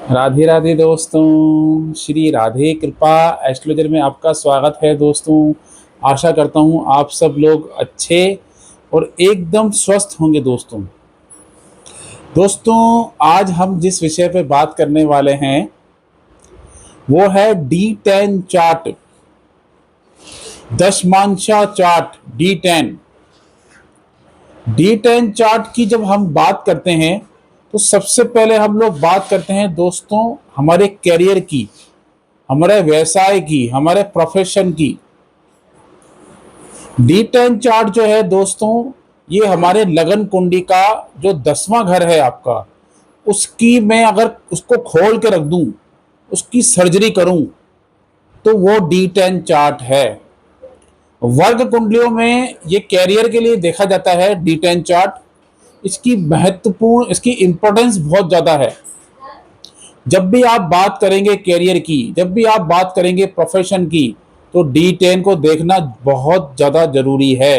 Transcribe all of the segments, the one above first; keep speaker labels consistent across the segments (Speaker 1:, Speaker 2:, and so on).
Speaker 1: राधे राधे दोस्तों, श्री राधे कृपा एस्ट्रोलॉजर में आपका स्वागत है दोस्तों। आशा करता हूँ आप सब लोग अच्छे और एकदम स्वस्थ होंगे दोस्तों। आज हम जिस विषय पे बात करने वाले हैं वो है D10 चार्ट, दशमांशा चार्ट। डी टेन चार्ट की जब हम बात करते हैं तो सबसे पहले हम लोग बात करते हैं दोस्तों हमारे करियर की, हमारे व्यवसाय की, हमारे प्रोफेशन की। D10 चार्ट जो है दोस्तों, ये हमारे लगन कुंडी का जो 10वां घर है आपका, उसकी मैं अगर उसको खोल के रख दूं, उसकी सर्जरी करूं, तो वो D10 चार्ट है। वर्ग कुंडलियों में ये कैरियर के लिए देखा जाता है D10 चार्ट। इसकी इंपॉर्टेंस बहुत ज्यादा है। जब भी आप बात करेंगे कैरियर की, जब भी आप बात करेंगे प्रोफेशन की, तो D10 को देखना बहुत ज्यादा जरूरी है।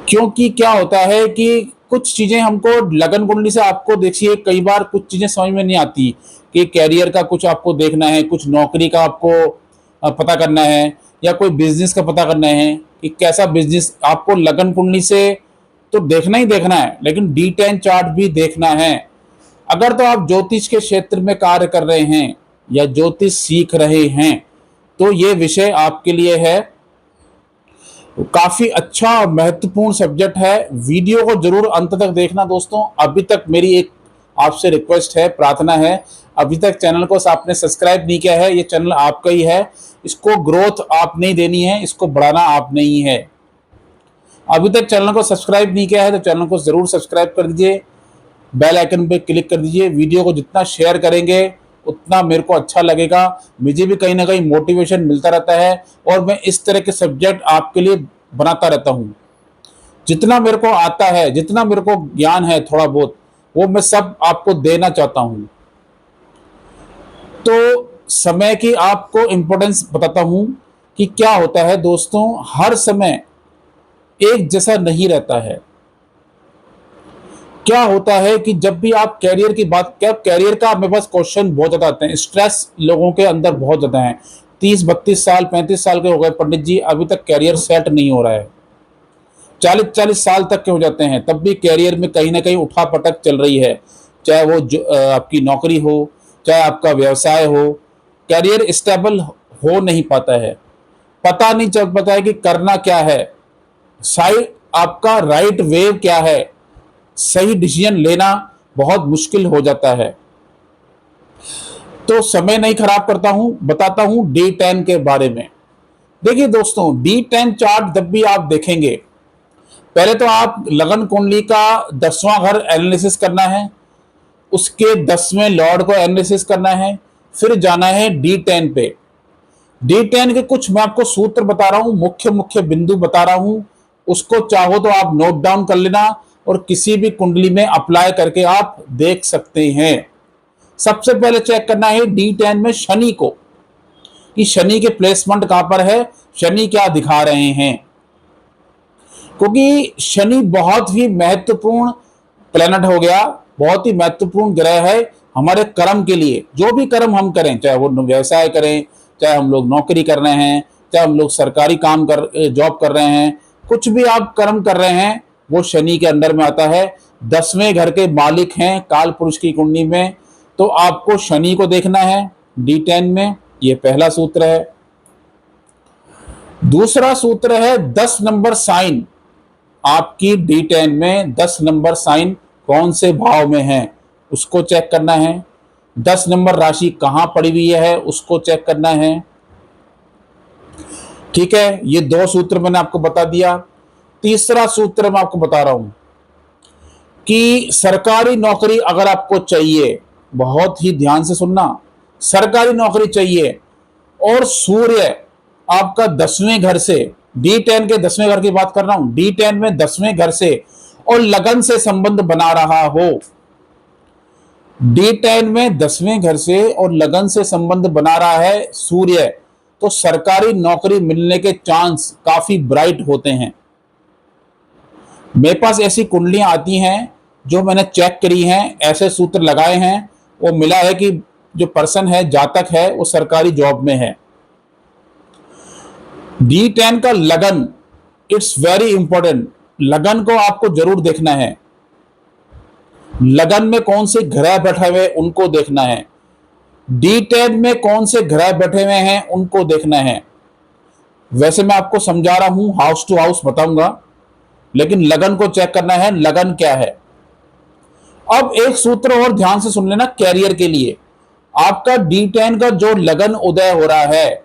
Speaker 1: क्योंकि क्या होता है कि कुछ चीजें हमको लगन कुंडली से, आपको देखिए कई बार कुछ चीजें समझ में नहीं आती कि कैरियर का कुछ आपको देखना है, कुछ नौकरी का आपको पता करना है, या कोई बिजनेस का पता करना है कि कैसा बिजनेस आपको लगन कुंडली से तो देखना ही देखना है, लेकिन D10 चार्ट भी देखना है। अगर तो आप ज्योतिष के क्षेत्र में कार्य कर रहे हैं या ज्योतिष सीख रहे हैं तो ये विषय आपके लिए है। काफी अच्छा और महत्वपूर्ण सब्जेक्ट है। वीडियो को जरूर अंत तक देखना दोस्तों। अभी तक मेरी एक आपसे रिक्वेस्ट है, प्रार्थना है, अभी तक चैनल को आपने सब्सक्राइब नहीं किया है, ये चैनल आपका ही है, इसको ग्रोथ आप नहीं देनी है, इसको बढ़ाना आप नहीं है। अभी तक चैनल को सब्सक्राइब नहीं किया है तो चैनल को जरूर सब्सक्राइब कर दीजिए, बेल आइकन पे क्लिक कर दीजिए। वीडियो को जितना शेयर करेंगे उतना मेरे को अच्छा लगेगा, मुझे भी कहीं ना कहीं मोटिवेशन मिलता रहता है, और मैं इस तरह के सब्जेक्ट आपके लिए बनाता रहता हूँ। जितना मेरे को आता है, जितना मेरे को ज्ञान है थोड़ा बहुत, वो मैं सब आपको देना चाहता हूँ। तो समय की आपको इंपॉर्टेंस बताता हूँ कि क्या होता है दोस्तों, हर समय एक जैसा नहीं रहता है। क्या होता है कि जब भी आप कैरियर की बात, क्या कैरियर का मेरे पास क्वेश्चन बहुत ज्यादा आते हैं, स्ट्रेस लोगों के अंदर बहुत ज्यादा है। 30-32 साल 35 साल के हो गए पंडित जी, अभी तक कैरियर सेट नहीं हो रहा है। 40-40 साल तक के हो जाते हैं, तब भी कैरियर में कहीं ना कहीं उठा पटक चल रही है। चाहे वो आपकी नौकरी हो, चाहे आपका व्यवसाय हो, कैरियर स्टेबल हो नहीं पाता है। पता नहीं चल पाता है कि करना क्या है, साइड आपका राइट वेव क्या है, सही डिसीजन लेना बहुत मुश्किल हो जाता है। तो समय नहीं खराब करता हूं, बताता हूं D10 के बारे में। देखिए दोस्तों, D10 चार्ट जब भी आप देखेंगे, पहले तो आप लगन कुंडली का 10वां घर एनालिसिस करना है, उसके 10वें लॉर्ड को एनालिसिस करना है, फिर जाना है D10 पे। D10 के कुछ मैं आपको सूत्र बता रहा हूं, मुख्य मुख्य बिंदु बता रहा हूं, उसको चाहो तो आप नोट डाउन कर लेना और किसी भी कुंडली में अप्लाई करके आप देख सकते हैं। सबसे पहले चेक करना है D10 में शनि को, कि शनि के प्लेसमेंट कहां पर है, शनि क्या दिखा रहे हैं। क्योंकि शनि बहुत ही महत्वपूर्ण प्लेनेट हो गया, बहुत ही महत्वपूर्ण ग्रह है हमारे कर्म के लिए। जो भी कर्म हम करें, चाहे वो व्यवसाय करें, चाहे हम लोग नौकरी कर रहे हैं, चाहे हम लोग सरकारी काम कर जॉब कर रहे हैं, कुछ भी आप कर्म कर रहे हैं वो शनि के अंडर में आता है। 10वें घर के मालिक हैं काल पुरुष की कुंडली में, तो आपको शनि को देखना है D10 में। ये पहला सूत्र है। दूसरा सूत्र है 10 नंबर साइन। आपकी D10 में 10 नंबर साइन कौन से भाव में है उसको चेक करना है। 10 नंबर राशि कहां पड़ी हुई है उसको चेक करना है। ठीक है, ये 2 सूत्र मैंने आपको बता दिया। तीसरा सूत्र मैं आपको बता रहा हूं कि सरकारी नौकरी अगर आपको चाहिए, बहुत ही ध्यान से सुनना, सरकारी नौकरी चाहिए और सूर्य आपका 10वें घर से, D10 के 10वें घर की बात कर रहा हूं, D10 में 10वें घर से और लगन से संबंध बना रहा हो, D10 में 10वें घर से और लगन से संबंध बना रहा है सूर्य, तो सरकारी नौकरी मिलने के चांस काफी ब्राइट होते हैं। मेरे पास ऐसी कुंडलियां आती हैं जो मैंने चेक करी हैं, ऐसे सूत्र लगाए हैं, वो मिला है कि जो पर्सन है, जातक है, वो सरकारी जॉब में है। D10 का लगन, इट्स वेरी इंपॉर्टेंट। लगन को आपको जरूर देखना है। लगन में कौन से ग्रह बैठे हुए उनको देखना है। D10 में कौन से ग्रह बैठे हुए हैं उनको देखना है। वैसे मैं आपको समझा रहा हूं, हाउस टू हाउस बताऊंगा, लेकिन लगन को चेक करना है, लगन क्या है। अब एक सूत्र और ध्यान से सुन लेना कैरियर के लिए। आपका D10 का जो लगन उदय हो रहा है,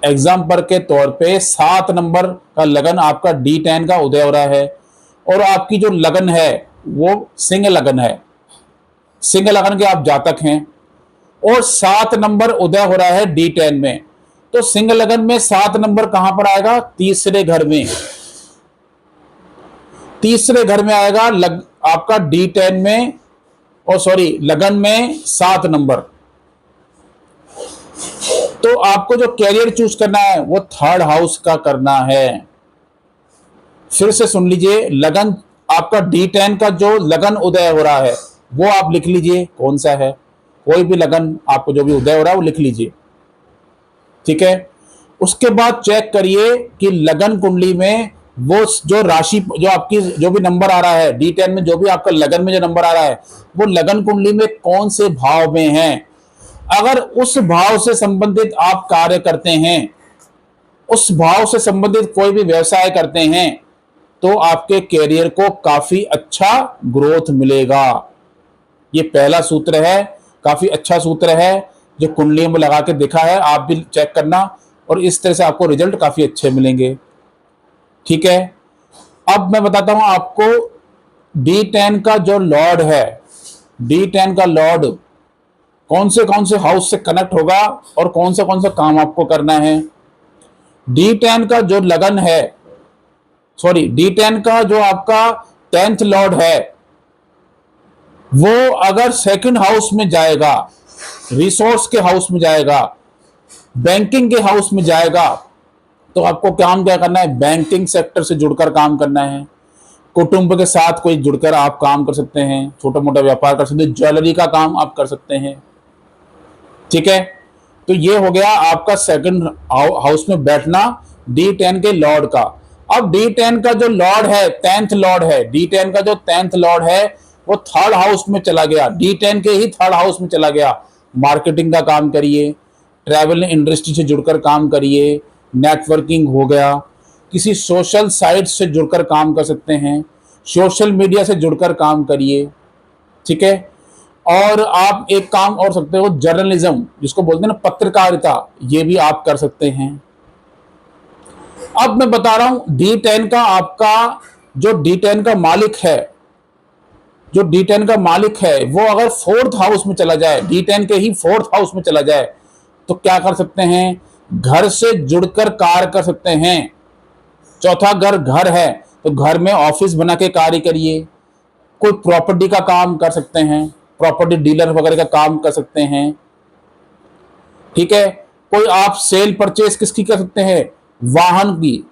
Speaker 1: एग्जाम्पल के तौर पे 7 नंबर का लगन आपका D10 का उदय हो रहा है, और आपकी जो लगन है वो सिंह लगन है, सिंह लगन के आप जातक हैं, और 7 नंबर उदय हो रहा है D10 में, तो सिंह लगन में 7 नंबर कहां पर आएगा? तीसरे घर में। तीसरे घर में आएगा आपका D10 में, और सॉरी लगन में 7 नंबर। तो आपको जो कैरियर चूज करना है वो 3rd हाउस का करना है। फिर से सुन लीजिए, लगन आपका D10 का जो लगन उदय हो रहा है वो आप लिख लीजिए कौन सा है। कोई भी लगन आपको जो भी उदय हो रहा है वो लिख लीजिए, ठीक है। उसके बाद चेक करिए कि लगन कुंडली में वो जो राशि, जो आपकी जो भी नंबर आ रहा है D10 में, जो भी आपका लगन में जो नंबर आ रहा है वो लगन कुंडली में कौन से भाव में है। अगर उस भाव से संबंधित आप कार्य करते हैं, उस भाव से संबंधित कोई भी व्यवसाय करते हैं, तो आपके कैरियर को काफी अच्छा ग्रोथ मिलेगा। ये पहला सूत्र है, काफी अच्छा सूत्र है, जो कुंडलियों में लगा के देखा है, आप भी चेक करना, और इस तरह से आपको रिजल्ट काफी अच्छे मिलेंगे, ठीक है। अब मैं बताता हूं आपको D10 का जो लॉर्ड है, D10 का लॉर्ड कौन से हाउस से कनेक्ट होगा और कौन सा काम आपको करना है। D10 का जो लगन है, सॉरी D10 का जो आपका 10th लॉर्ड है, वो अगर 2nd हाउस में जाएगा, रिसोर्स के हाउस में जाएगा, बैंकिंग के हाउस में जाएगा, तो आपको काम क्या करना है? बैंकिंग सेक्टर से जुड़कर काम करना है। कुटुंब के साथ कोई जुड़कर आप काम कर सकते हैं, छोटा मोटा व्यापार कर सकते हैं, ज्वेलरी का काम आप कर सकते हैं, ठीक है। तो ये हो गया आपका 2nd हाउस में बैठना D10 के लॉर्ड का। अब D10 का जो लॉर्ड है, 10th लॉर्ड है, D10 का जो 10th लॉर्ड है वो 3rd हाउस में चला गया, D10 के ही 3rd हाउस में चला गया। मार्केटिंग का काम करिए, ट्रैवल इंडस्ट्री से जुड़कर काम करिए, नेटवर्किंग हो गया, किसी सोशल साइट से जुड़कर काम कर सकते हैं, सोशल मीडिया से जुड़कर काम करिए, ठीक है। और आप एक काम और सकते हो, जर्नलिज्म जिसको बोलते हैं ना, पत्रकारिता, ये भी आप कर सकते हैं। अब मैं बता रहा हूं D10 का आपका जो D10 का मालिक है, जो D10 का मालिक है वो अगर 4th हाउस में चला जाए, D10 के ही 4th हाउस में चला जाए, तो क्या कर सकते हैं? घर से जुड़कर कार्य कर सकते हैं। चौथा घर है तो घर में ऑफिस बना के कार्य करिए, कोई प्रॉपर्टी का काम कर सकते हैं, प्रॉपर्टी डीलर वगैरह का काम कर सकते हैं, ठीक है। कोई आप सेल परचेज किसकी कर सकते हैं? वाहन की,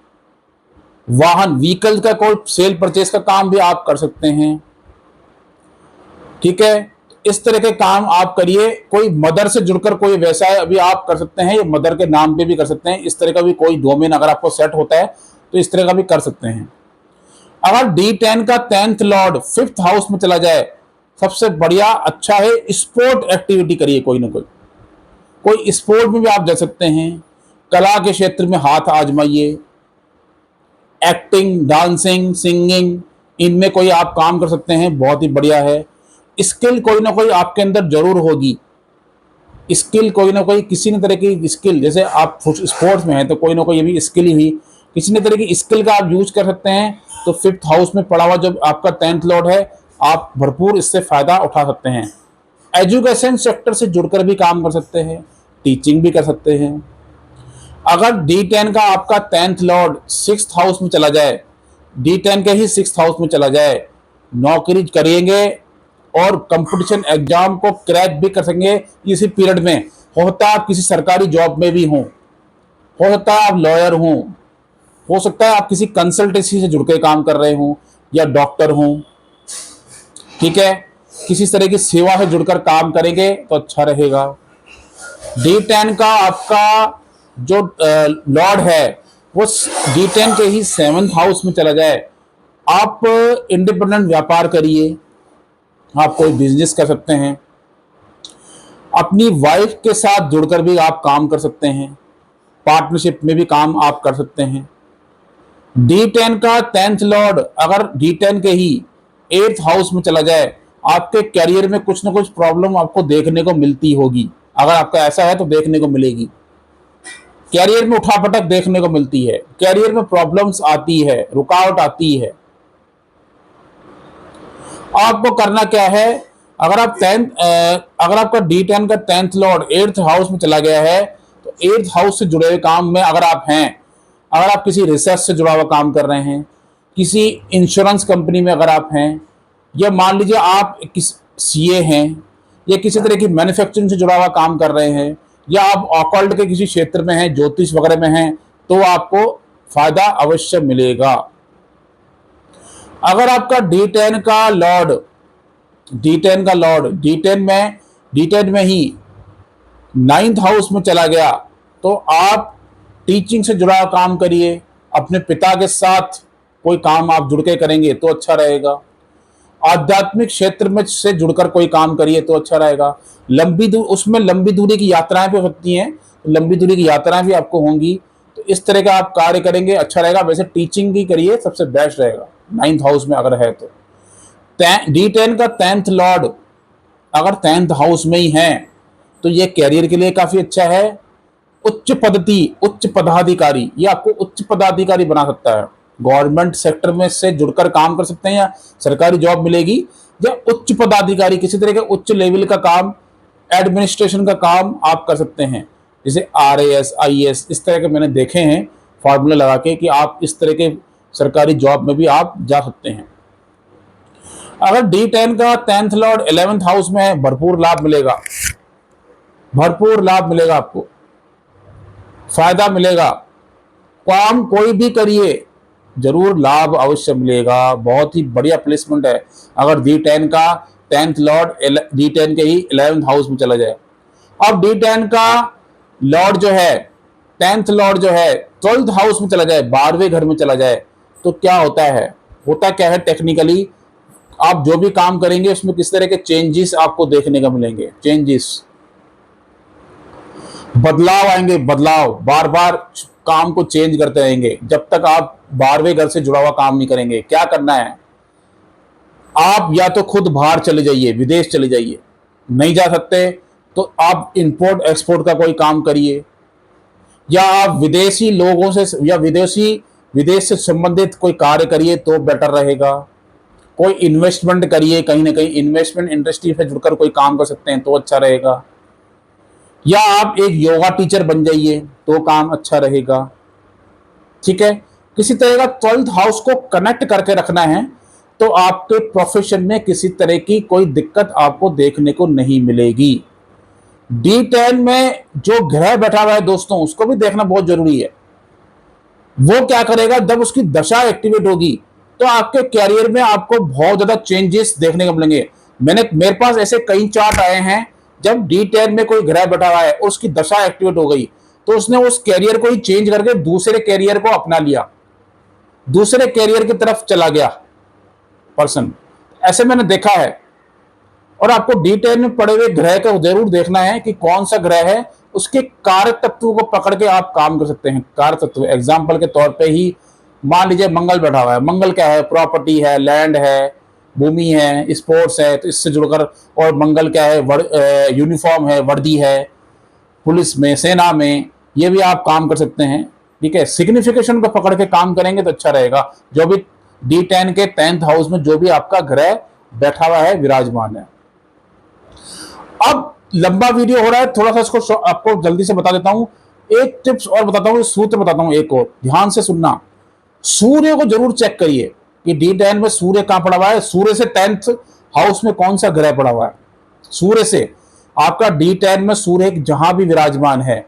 Speaker 1: वाहन व्हीकल का कोई सेल परचेज का काम भी आप कर सकते हैं, ठीक है। इस तरह के काम आप करिए। कोई मदर से जुड़कर कोई व्यवसाय अभी आप कर सकते हैं, या मदर के नाम पे भी कर सकते हैं। इस तरह का भी कोई डोमेन अगर आपको सेट होता है तो इस तरह का भी कर सकते हैं। अगर D10 का 10th लॉर्ड 5th हाउस में चला जाए, सबसे बढ़िया अच्छा है, स्पोर्ट एक्टिविटी करिए, कोई ना कोई स्पोर्ट में भी आप जा सकते हैं। कला के क्षेत्र में हाथ आजमाइए, एक्टिंग, डांसिंग, सिंगिंग, इनमें कोई आप काम कर सकते हैं, बहुत ही बढ़िया है। स्किल कोई ना कोई आपके अंदर जरूर होगी, स्किल कोई ना कोई, किसी न तरह की स्किल, जैसे आप स्पोर्ट्स में हैं तो कोई ना कोई ये भी स्किल ही, किसी न तरह की स्किल का आप यूज कर सकते हैं। तो 5th हाउस में पड़ा हुआ जब आपका 10th लॉर्ड है, आप भरपूर इससे फायदा उठा सकते हैं। एजुकेशन सेक्टर से जुड़कर भी काम कर सकते हैं, टीचिंग भी कर सकते हैं। अगर D10 का आपका 10th लॉर्ड 6th हाउस में चला जाए, D10 के ही 6th हाउस में चला जाए, नौकरी करेंगे और कंपटीशन एग्जाम को क्रैक भी कर सकेंगे इसी पीरियड में। हो सकता है आप किसी सरकारी जॉब में भी हों, हो सकता है आप लॉयर हों, हो सकता है आप किसी कंसल्टेंसी से जुड़ के काम कर रहे हों, या डॉक्टर हों, ठीक है, किसी तरह की सेवा से जुड़कर काम करेंगे तो अच्छा रहेगा। D10 का आपका जो लॉर्ड है वो D10 के ही 7th हाउस में चला जाए। आप इंडिपेंडेंट व्यापार करिए, आप कोई बिजनेस कर सकते हैं, अपनी वाइफ के साथ जुड़कर भी आप काम कर सकते हैं, पार्टनरशिप में भी काम आप कर सकते हैं। D10 का 10th लॉर्ड अगर D10 के ही 8th हाउस में चला जाए, आपके करियर में कुछ ना कुछ प्रॉब्लम आपको देखने को मिलती होगी। अगर आपका ऐसा है तो देखने को मिलेगी, कैरियर में उठापटक देखने को मिलती है, कैरियर में प्रॉब्लम्स आती है, रुकावट आती है। आपको करना क्या है, अगर आप अगर आपका D10 का 10th लॉर्ड 8th हाउस में चला गया है तो 8th हाउस से जुड़े हुए काम में अगर आप हैं, अगर आप किसी रिसर्च से जुड़ा हुआ काम कर रहे हैं, किसी इंश्योरेंस कंपनी में अगर आप हैं, या मान लीजिए आप किस सीए हैं, या किसी तरह की मैन्युफैक्चरिंग से जुड़ा हुआ काम कर रहे हैं, या आप ऑकल्ट के किसी क्षेत्र में हैं, ज्योतिष वगैरह में हैं, तो आपको फायदा अवश्य मिलेगा। अगर आपका D10 का लॉर्ड D10 में ही 9th हाउस में चला गया तो आप टीचिंग से जुड़ा काम करिए, अपने पिता के साथ कोई काम आप जुड़ के करेंगे तो अच्छा रहेगा। आध्यात्मिक क्षेत्र में से जुड़कर कोई काम करिए तो अच्छा रहेगा। उसमें लंबी दूरी की यात्राएं भी होती हैं, तो लंबी दूरी की यात्राएं भी आपको होंगी, तो इस तरह का आप कार्य करेंगे अच्छा रहेगा। वैसे टीचिंग ही करिए, सबसे बेस्ट रहेगा 9th हाउस में अगर है तो। D10 का 10th लॉर्ड अगर 10th हाउस में ही है तो ये कैरियर के लिए काफी अच्छा है। उच्च पदाधिकारी, ये आपको उच्च पदाधिकारी बना सकता है। गवर्नमेंट सेक्टर में से जुड़कर काम कर सकते हैं, या सरकारी जॉब मिलेगी, या उच्च पदाधिकारी किसी तरह के उच्च लेवल का काम, एडमिनिस्ट्रेशन का काम आप कर सकते हैं, जैसे RAS IAS इस तरह के मैंने देखे हैं फॉर्मूला लगा के कि आप इस तरह के सरकारी जॉब में भी आप जा सकते हैं। अगर D10 का 10th लॉर्ड 11th हाउस में है, भरपूर लाभ मिलेगा, भरपूर लाभ मिलेगा, आपको फायदा मिलेगा। काम कोई भी करिए जरूर लाभ अवश्य मिलेगा। बहुत ही बढ़िया प्लेसमेंट है अगर D10 का 10th लॉर्ड D10 के ही 11th हाउस में चला जाए। अब D10 का लॉर्ड जो है 10th लॉर्ड जो है 12th हाउस में चला जाए, 12वें घर में चला जाए, तो क्या होता क्या है टेक्निकली, आप जो भी काम करेंगे उसमें किस तरह के चेंजेस आपको देखने को मिलेंगे, बदलाव आएंगे, बदलाव बार बार काम को चेंज करते रहेंगे जब तक आप 12वें घर से जुड़ा हुआ काम नहीं करेंगे। क्या करना है, आप या तो खुद बाहर चले जाइए, विदेश चले जाइए, नहीं जा सकते तो आप इंपोर्ट एक्सपोर्ट का कोई काम करिए, या आप विदेशी लोगों से या विदेश से संबंधित कोई कार्य करिए तो बेटर रहेगा। कोई इन्वेस्टमेंट करिए, कहीं ना कहीं इन्वेस्टमेंट इंडस्ट्री से जुड़कर कोई काम कर सकते हैं तो अच्छा रहेगा, या आप एक योगा टीचर बन जाइए तो काम अच्छा रहेगा। ठीक है, किसी तरह का 12th हाउस को कनेक्ट करके रखना है तो आपके प्रोफेशन में किसी तरह की कोई दिक्कत आपको देखने को नहीं मिलेगी। D10 में जो ग्रह बैठा हुआ है दोस्तों, उसको भी देखना बहुत जरूरी है। वो क्या करेगा, जब उसकी दशा एक्टिवेट होगी तो आपके कैरियर में आपको बहुत ज्यादा चेंजेस देखने को मिलेंगे। मेरे पास ऐसे कई चार्ट आए हैं, जब D10 में कोई ग्रह बैठा हुआ है और उसकी दशा एक्टिवेट हो गई तो उसने उस कैरियर को ही चेंज करके दूसरे कैरियर को अपना लिया, दूसरे कैरियर की तरफ चला गया पर्सन। ऐसे मैंने देखा है। और आपको D10 में पड़े हुए ग्रह को जरूर देखना है कि कौन सा ग्रह है, उसके कारक तत्वों को पकड़ के आप काम कर सकते हैं। कारक तत्व एग्जाम्पल के तौर पे ही मान लीजिए मंगल बैठा हुआ है। मंगल क्या है, प्रॉपर्टी है, लैंड है, भूमि है, स्पोर्ट्स है, तो इससे जुड़कर, और मंगल क्या है, यूनिफॉर्म है, वर्दी है, पुलिस में, सेना में, ये भी आप काम कर सकते हैं। ठीक है, सिग्निफिकेशन को पकड़ के काम करेंगे तो अच्छा रहेगा। जो भी D10 के 10th हाउस में जो भी आपका ग्रह बैठा हुआ है, विराजमान है। अब लंबा वीडियो हो रहा है, थोड़ा सा इसको आपको जल्दी से बता देता हूं। एक टिप्स और बताता हूं, सूत्र बताता हूं, एक और ध्यान से सुनना। सूर्य को जरूर चेक करिए कि D10 में सूर्य कहां पड़ा हुआ है, सूर्य से 10th हाउस में कौन सा ग्रह पड़ा हुआ है। सूर्य से आपका D10 में सूर्य जहां भी विराजमान है,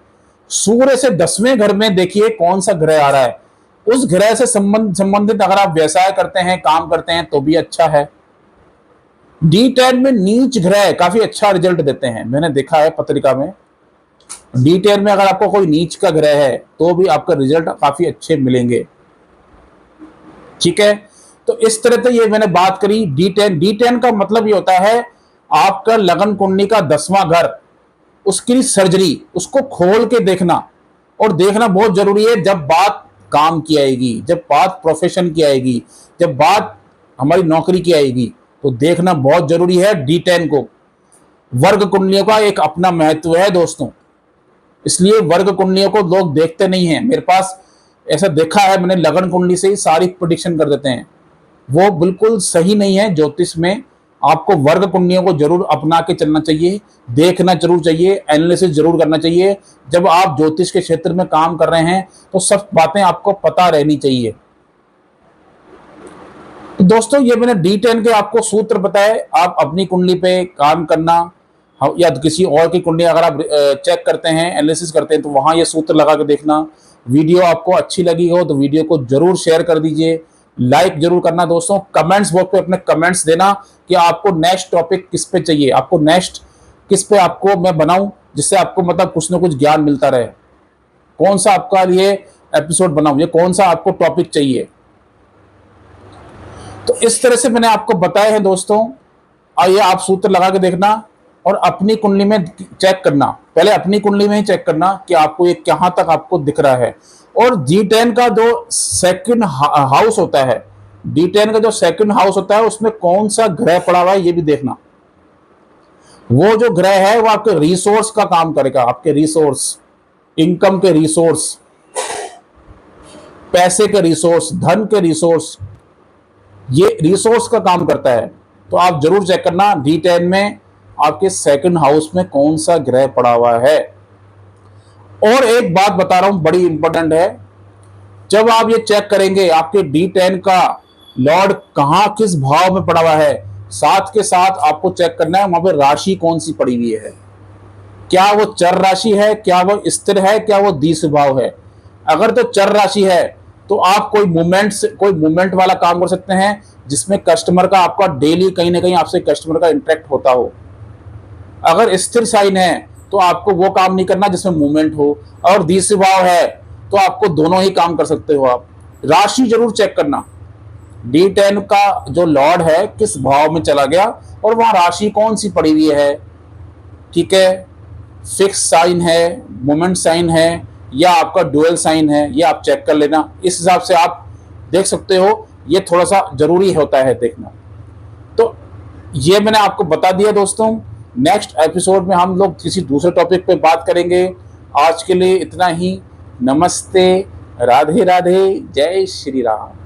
Speaker 1: सूर्य से 10वें घर में देखिए कौन सा ग्रह आ रहा है। उस ग्रह से संबंधित अगर आप व्यवसाय करते हैं, काम करते हैं तो भी अच्छा है। D10 में नीच ग्रह काफी अच्छा रिजल्ट देते हैं, मैंने देखा है पत्रिका में। D10 में अगर आपको कोई नीच का ग्रह है तो भी आपका रिजल्ट काफी अच्छे मिलेंगे। ठीक है, तो इस तरह से ये मैंने बात करी D10 का मतलब ये होता है आपका लगन कुंडली का 10वां घर, उसकी सर्जरी, उसको खोल के देखना। और देखना बहुत जरूरी है जब बात काम की आएगी, जब बात प्रोफेशन की आएगी, जब बात हमारी नौकरी की आएगी, तो देखना बहुत जरूरी है D10 को। वर्ग कुंडलियों का एक अपना महत्व है दोस्तों, इसलिए वर्ग कुंडलियों को लोग देखते नहीं है। मेरे पास ऐसा देखा है मैंने, लगन कुंडली से ही सारी प्रोडिक्शन कर देते हैं, वो बिल्कुल सही नहीं है। ज्योतिष में आपको वर्ग कुंडलियों को जरूर अपना के चलना चाहिए, देखना जरूर चाहिए, एनालिसिस जरूर करना चाहिए। जब आप ज्योतिष के क्षेत्र में काम कर रहे हैं तो सब बातें आपको पता रहनी चाहिए। तो दोस्तों ये मैंने D10 के आपको सूत्र बताए, आप अपनी कुंडली पे काम करना, या किसी और की कुंडली अगर आप चेक करते हैं, एनालिसिस करते हैं, तो वहां ये सूत्र लगा के देखना। वीडियो आपको अच्छी लगी हो तो वीडियो को जरूर शेयर कर दीजिए, लाइक जरूर करना दोस्तों। कमेंट्स बॉक्स पे अपने कमेंट्स देना कि आपको नेक्स्ट टॉपिक किस पे चाहिए, आपको नेक्स्ट किस पे आपको मैं बनाऊं, जिससे आपको मतलब कुछ ना कुछ ज्ञान मिलता रहे। कौन सा आपका ये एपिसोड बनाऊं, ये कौन सा आपको टॉपिक चाहिए। तो इस तरह से मैंने आपको बताए हैं दोस्तों। आइए आप सूत्र लगा के देखना और अपनी कुंडली में चेक करना, पहले अपनी कुंडली में ही चेक करना कि आपको ये कहां तक आपको दिख रहा है। और D10 का जो सेकंड हाउस होता है, D10 का जो सेकंड हाउस होता है उसमें कौन सा ग्रह पड़ा हुआ है ये भी देखना। वो जो ग्रह है वो आपके रिसोर्स का काम करेगा, आपके रिसोर्स, इनकम के रिसोर्स, पैसे के रिसोर्स, धन के रिसोर्स, ये रिसोर्स का काम करता है। तो आप जरूर चेक करना D10 में आपके सेकंड हाउस में कौन सा ग्रह पड़ा हुआ है। और एक बात बता रहा हूं बड़ी इंपॉर्टेंट है, जब आप ये चेक करेंगे आपके D10 का लॉर्ड कहां किस भाव में पड़ा हुआ है, साथ के साथ आपको चेक करना है वहां पर राशि कौन सी पड़ी हुई है। क्या वो चर राशि है, क्या वो स्थिर है, क्या वो द्विस्वभाव है। अगर तो चर राशि है तो आप कोई मूवमेंट वाला काम कर सकते हैं जिसमें कस्टमर का आपका डेली कहीं ना कहीं आपसे कस्टमर का इंटरेक्ट होता हो। अगर स्थिर साइन है तो आपको वो काम नहीं करना जिसमें मूवमेंट हो, और द्विस्वभाव है तो आपको दोनों ही काम कर सकते हो। आप राशि जरूर चेक करना, D10 का जो लॉर्ड है किस भाव में चला गया और वहां राशि कौन सी पड़ी हुई है। ठीक है, फिक्स साइन है, मोमेंट साइन है, या आपका डुअल साइन है, ये आप चेक कर लेना। इस हिसाब से आप देख सकते हो, ये थोड़ा सा जरूरी होता है देखना। तो ये मैंने आपको बता दिया दोस्तों। नेक्स्ट एपिसोड में हम लोग किसी दूसरे टॉपिक पे बात करेंगे। आज के लिए इतना ही। नमस्ते, राधे राधे, जय श्री राम।